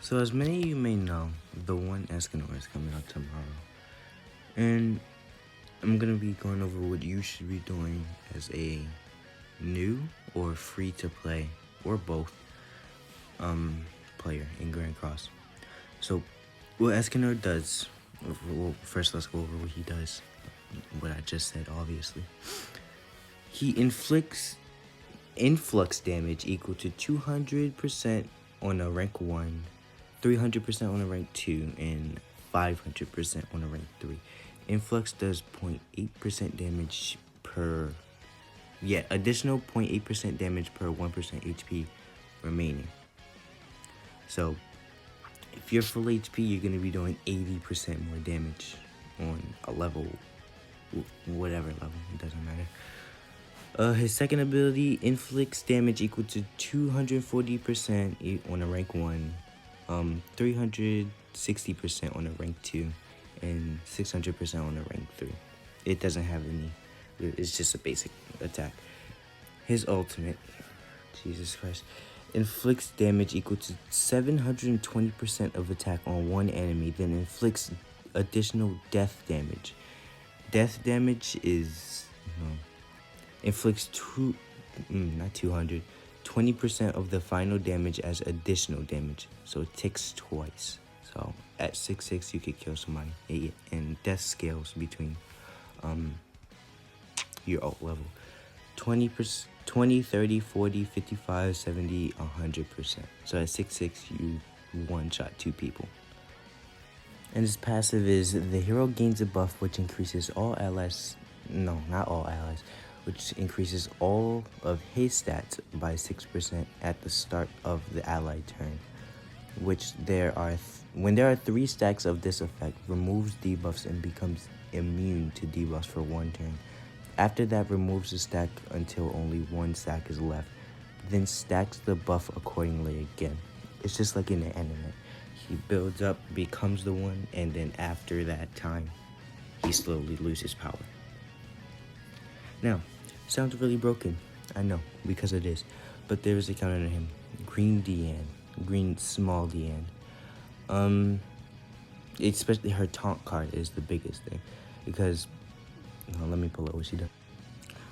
So as many of you may know, the one Escanor is coming out tomorrow. And I'm going to be going over what you should be doing as a new or free to play, or both, player in Grandcross. So what Escanor does, well, first let's go over what he does. What I just said, obviously. He inflicts influx damage equal to 200% on a rank 1, 300% on a rank 2, and 500% on a rank 3. Influx does 0.8% damage per... additional 0.8% damage per 1% HP remaining. So, if you're full HP, you're going to be doing 80% more damage on a level, whatever level, it doesn't matter. His second ability inflicts damage equal to 240% on a rank 1, 360% on a rank 2, and 600% on a rank 3. It doesn't have any, it's just a basic attack. His ultimate, Jesus Christ, inflicts damage equal to 720% of attack on one enemy, then inflicts additional death damage. Death damage is, inflicts 20% of the final damage as additional damage. So it ticks twice. So at 6/6 you could kill somebody. And death scales between your ult level. 20%, 20, 30, 40, 55, 70, 100%. So at 6/6 you one-shot 2 people. And his passive is the hero gains a buff which increases all allies, no, not all allies, which increases all of his stats by 6% at the start of the ally turn, which when there are 3 stacks of this effect, removes debuffs and becomes immune to debuffs for 1 turn. After that, removes the stack until only 1 stack is left, then stacks the buff accordingly again. It's just like in the anime. He builds up, becomes the one, and then after that time, he slowly loses power. Now, sounds really broken, I know, because it is, but there is a counter to him. Green small Deanne. Especially her taunt card is the biggest thing, because, let me pull up what she does.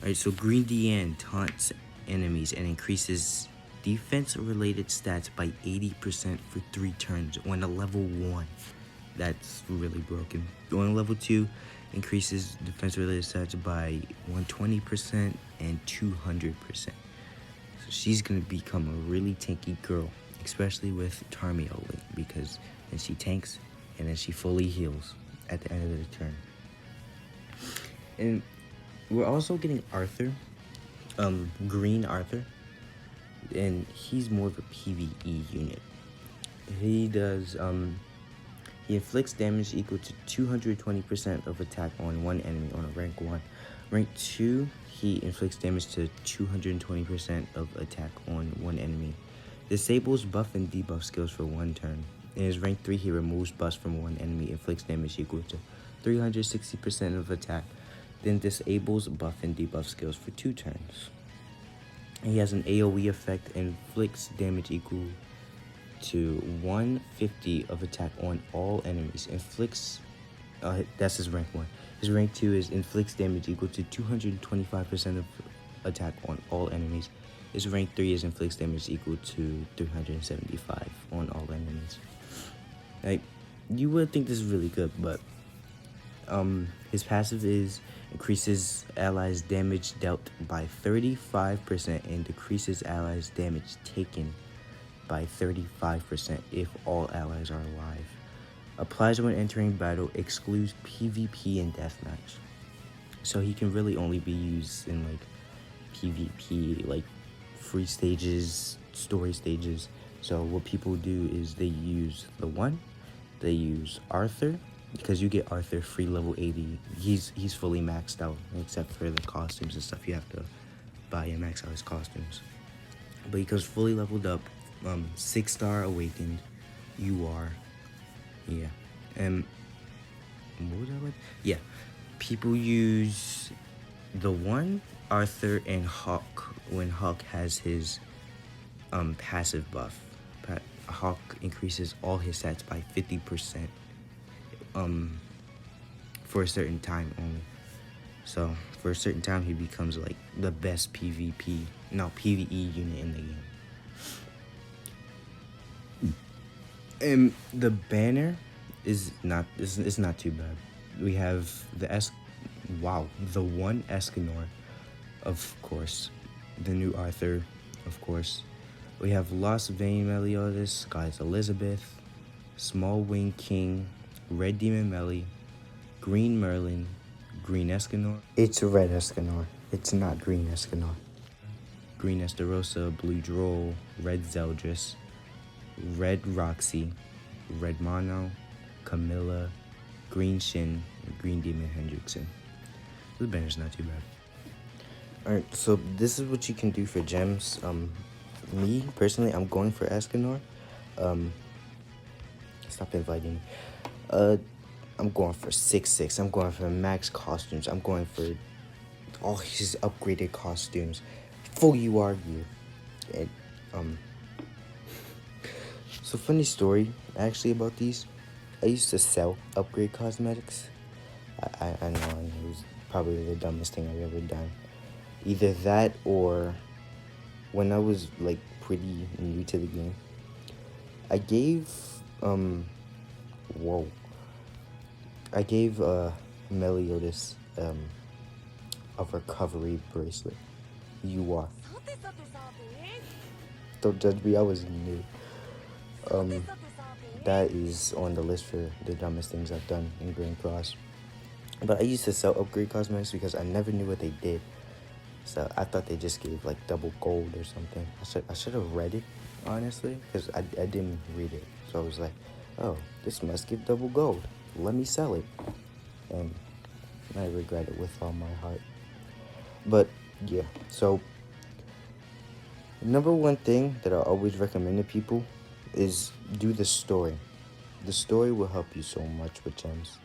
Alright, so Green Deanne taunts enemies and increases defense-related stats by 80% for 3 turns on a level 1. That's really broken. On level 2, increases defense-related stats by 120% and 200%. So she's going to become a really tanky girl, especially with Tarmio Link, because then she tanks and then she fully heals at the end of the turn. And we're also getting Arthur, Green Arthur, and he's more of a PvE unit. He does, he inflicts damage equal to 220% of attack on one enemy on a rank 1. Rank 2, he inflicts damage to 220% of attack on one enemy. Disables buff and debuff skills for 1 turn. In his rank 3, he removes buffs from one enemy, inflicts damage equal to 360% of attack, then disables buff and debuff skills for 2 turns. He has an AoE effect and inflicts damage equal to 150 of attack on all enemies. Inflicts, that's his rank 1. His rank 2 is inflicts damage equal to 225% of attack on all enemies. His rank 3 is inflicts damage equal to 375 on all enemies. Like, you would think this is really good, but his passive is increases allies' damage dealt by 35% and decreases allies' damage taken by 35% if all allies are alive. Applies when entering battle, excludes PvP and deathmatch. So he can really only be used in like PvP, like free stages, story stages. So what people do is they use they use Arthur, because you get Arthur free level 80. He's fully maxed out, except for the costumes and stuff. You have to buy and max out his costumes. But he goes fully leveled up, 6-star awakened. You are, yeah. And what was I like? Yeah, people use the Arthur and Hawk when Hawk has his passive buff. Hawk increases all his stats by 50%. For a certain time only. So for a certain time, he becomes like the best PvE unit in the game. And the banner is not it's not too bad. We have the one Escanor, of course, the new Arthur, of course. We have Lost Vein Meliodas, Guys Elizabeth, Small Wing King, Red Demon Melly, Green Merlin, Green Escanor. It's a Red Escanor. It's not Green Escanor. Green Estarossa, Blue Droll, Red Zeldris, Red Roxy, Red Mono, Camilla, Green Shin, and Green Demon Hendrickson. The banner's not too bad. Alright, so this is what you can do for gems. Me, personally, I'm going for Escanor. Stop inviting me. I'm going for 6/6. I'm going for max costumes. I'm going for all his upgraded costumes. Full UR gear. And, so funny story, actually, about these. I used to sell upgrade cosmetics. I know, it was probably the dumbest thing I've ever done. Either that or when I was, like, pretty new to the game, I gave, Meliodas, a recovery bracelet. You are. Don't judge me, I was new. That is on the list for the dumbest things I've done in Grandcross. But I used to sell upgrade cosmetics because I never knew what they did. So I thought they just gave like double gold or something. I should have read it, honestly, because I didn't read it. So I was like, oh, this must give double gold. Let me sell it. And I regret it with all my heart. But yeah, so number one thing that I always recommend to people is do the story. The story will help you so much with gems,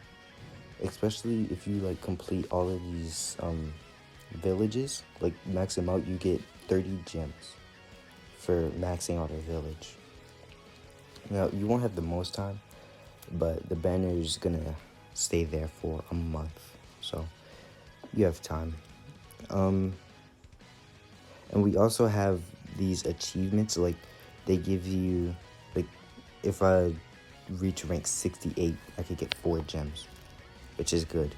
especially if you like complete all of these villages. Like max them out, you get 30 gems for maxing out a village. Now you won't have the most time, but the banner is gonna stay there for a month, so you have time. And we also have these achievements, like they give you, like, if I reach rank 68, I could get 4 gems, which is good.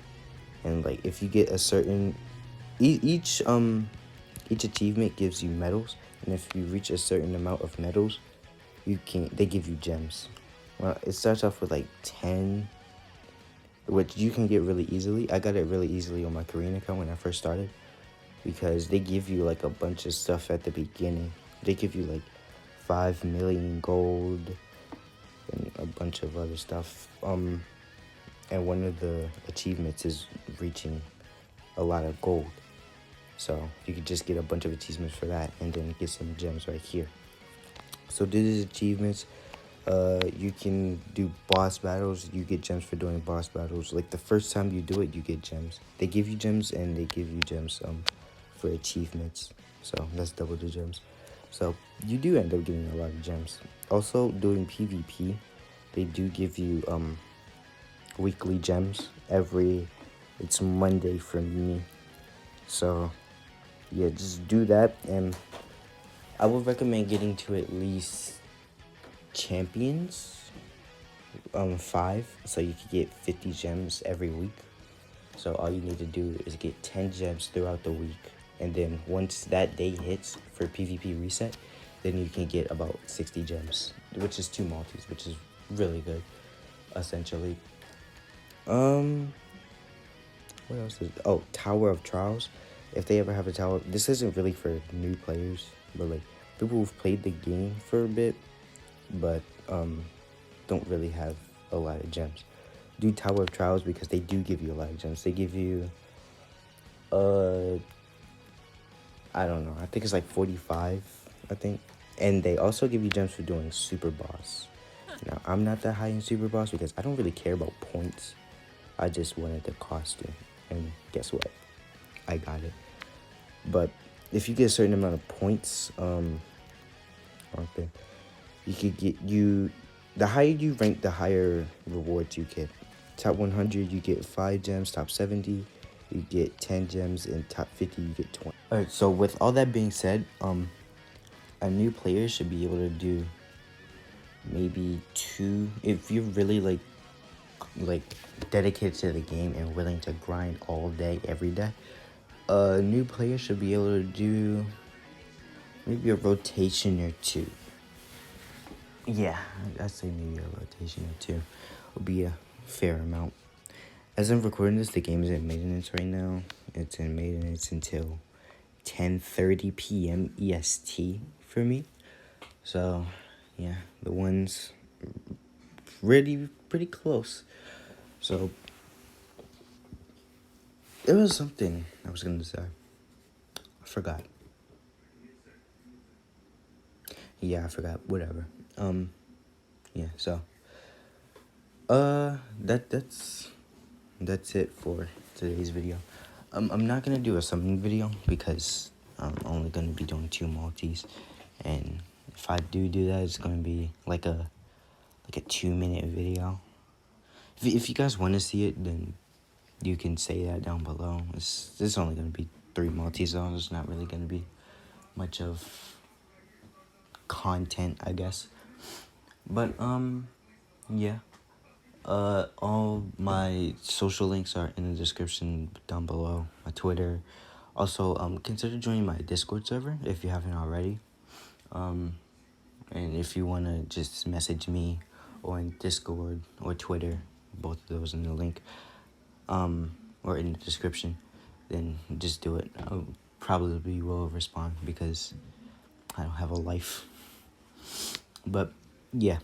And like if you get a certain each achievement gives you medals, and if you reach a certain amount of medals, they give you gems. Well, it starts off with like 10, which you can get really easily. I got it really easily on my Korean account when I first started, because they give you like a bunch of stuff at the beginning. They give you like 5 million gold and a bunch of other stuff. And one of the achievements is reaching a lot of gold. So you could just get a bunch of achievements for that and then get some gems right here. So these achievements, you can do boss battles. You get gems for doing boss battles. Like the first time you do it, you get gems. They give you gems and they give you gems for achievements. So that's double the gems. So you do end up getting a lot of gems. Also doing PvP, they do give you weekly gems it's Monday for me. So yeah, just do that, and I would recommend getting to at least champions 5, so you can get 50 gems every week. So all you need to do is get 10 gems throughout the week, and then once that day hits for PvP reset, then you can get about 60 gems, which is 2 multis, which is really good, essentially. What else is... Oh, Tower of Trials. If they ever have a tower... This isn't really for new players, but like people who've played the game for a bit, but don't really have a lot of gems. Do Tower of Trials because they do give you a lot of gems. They give you... I don't know. I think it's like 45, I think. And they also give you gems for doing Super Boss. Now, I'm not that high in Super Boss because I don't really care about points. I just wanted the costume. And guess what? I got it. But if you get a certain amount of points, you could get the higher you rank, the higher rewards you get. Top 100, you get 5 gems. Top 70, you get 10 gems. And top 50, you get 20. Alright, so with all that being said, a new player should be able to do maybe 2, if you're really like dedicated to the game and willing to grind all day, every day. A new player should be able to do maybe a rotation or 2. Yeah, I'd say maybe a rotation or 2 would be a fair amount. As I'm recording this, the game is in maintenance right now. It's in maintenance until 10:30 p.m. EST for me. So, yeah, the one's pretty close. So, it was something I was gonna say. I forgot. Yeah, I forgot. Whatever. Yeah. So, that's it for today's video. I'm not gonna do a summon video because I'm only gonna be doing 2 multis, and if I do that, it's gonna be like a 2-minute video. If you guys want to see it, then you can say that down below. It's only gonna be 3 multis, so it's not really gonna be much of content, I guess. But yeah. All my social links are in the description down below. My Twitter. Also, consider joining my Discord server if you haven't already. And if you wanna just message me or in Discord or Twitter, both of those in the link, or in the description, then just do it. I probably will respond because I don't have a life. But yeah.